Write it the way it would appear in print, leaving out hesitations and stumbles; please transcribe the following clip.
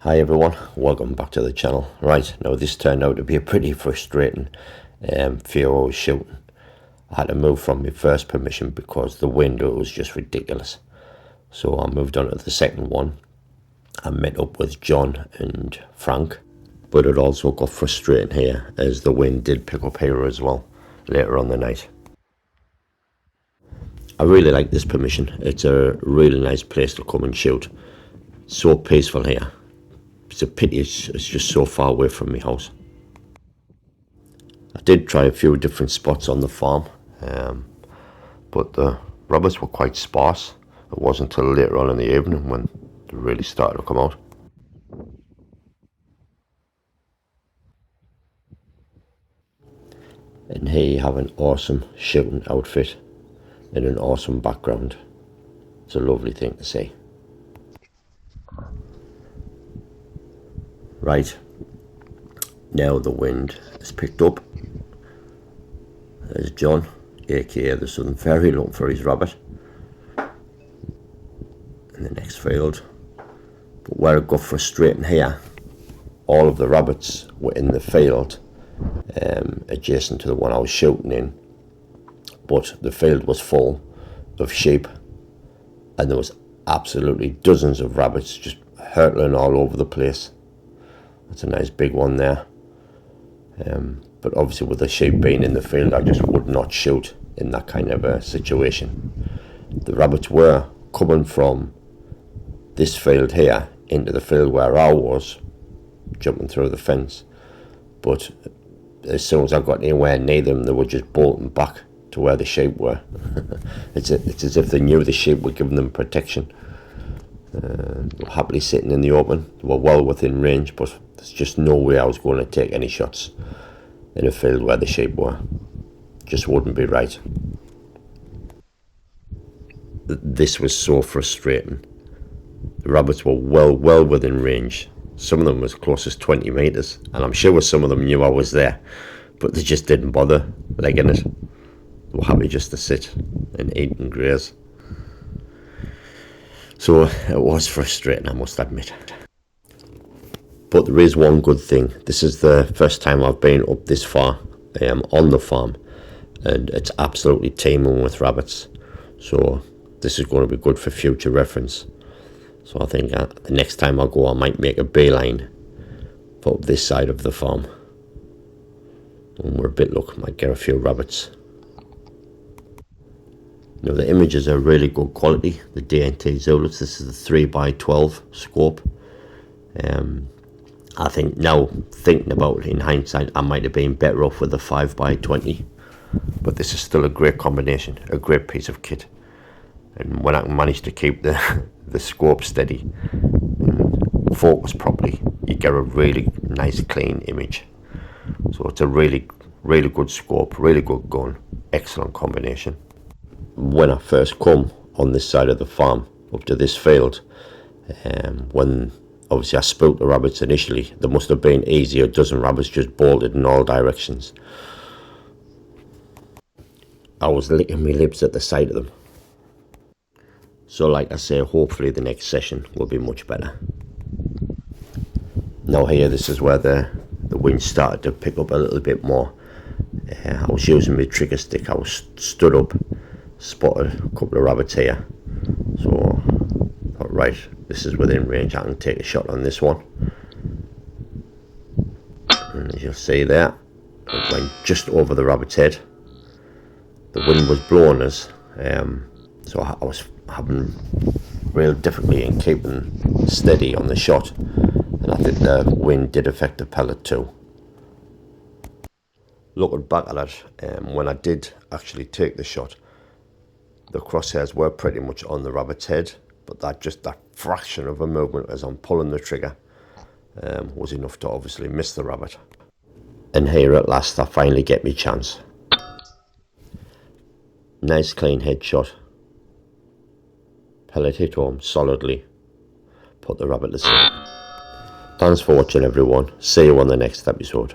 Hi everyone, welcome back to the channel. Right, now this turned out to be a pretty frustrating few hours shooting. I had to move from my first permission because the window was just ridiculous. So I moved on to the second one. I met up with John and Frank, but it also got frustrating here as the wind did pick up here as well later on the night. I really like this permission. It's a really nice place to come and shoot. So peaceful here. It's a pity it's just so far away from my house. I did try a few different spots on the farm, but the rabbits were quite sparse. It wasn't until later on in the evening when they really started to come out. And here you have an awesome shooting outfit and an awesome background. It's a lovely thing to see. Right, now the wind has picked up. There's John, aka the Southern Fairy, looking for his rabbit in the next field. But where it got frustrating here, all of the rabbits were in the field adjacent to the one I was shooting in, but the field was full of sheep and there was absolutely dozens of rabbits just hurtling all over the place. That's a nice big one there. But obviously with the sheep being in the field, I just would not shoot in that kind of a situation. The rabbits were coming from this field here into the field where I was, jumping through the fence. But as soon as I got anywhere near them, they were just bolting back to where the sheep were. It's as if they knew the sheep were giving them protection. Happily sitting in the open. They were well within range, but there's just no way I was going to take any shots in a field where the sheep were. Just wouldn't be right. This was so frustrating. The rabbits were well within range. Some of them was close as 20 metres, and I'm sure some of them knew I was there, but they just didn't bother legging it. They were happy just to sit and eat and graze. So it was frustrating, I must admit. But there is one good thing. This is the first time I've been up this far on the farm, and it's absolutely teeming with rabbits. So this is going to be good for future reference. So I think the next time I go, I might make a beeline for up this side of the farm. And we're a bit lucky, might get a few rabbits. Now the images are really good quality. The DNT Zulus, this is the 3x12 scope. I think now, thinking about it in hindsight, I might have been better off with the 5x20. But this is still a great combination, a great piece of kit. And when I can manage to keep the scope steady and focus properly, you get a really nice clean image. So it's a really good scope, really good gun, excellent combination. When I first come on this side of the farm up to this field, when obviously I spooked the rabbits initially, there must have been easy a dozen rabbits just bolted in all directions. I was licking my lips at the sight of them. So like I say, hopefully the next session will be much better. Now here, this is where the wind started to pick up a little bit more. I was using my trigger stick. I was stood up, spotted a couple of rabbits here. So I thought, right, this is within range. I can take a shot on this one. And as you'll see there, it went just over the rabbit's head. The wind was blowing us, so I was having real difficulty in keeping steady on the shot, and I think the wind did affect the pellet too. Looking back at it, when I did actually take the shot, the crosshairs were pretty much on the rabbit's head, but that fraction of a movement as I'm pulling the trigger was enough to obviously miss the rabbit. And here at last I finally get my chance. Nice clean headshot. Pellet hit home solidly. Put the rabbit to sleep. Thanks for watching everyone. See you on the next episode.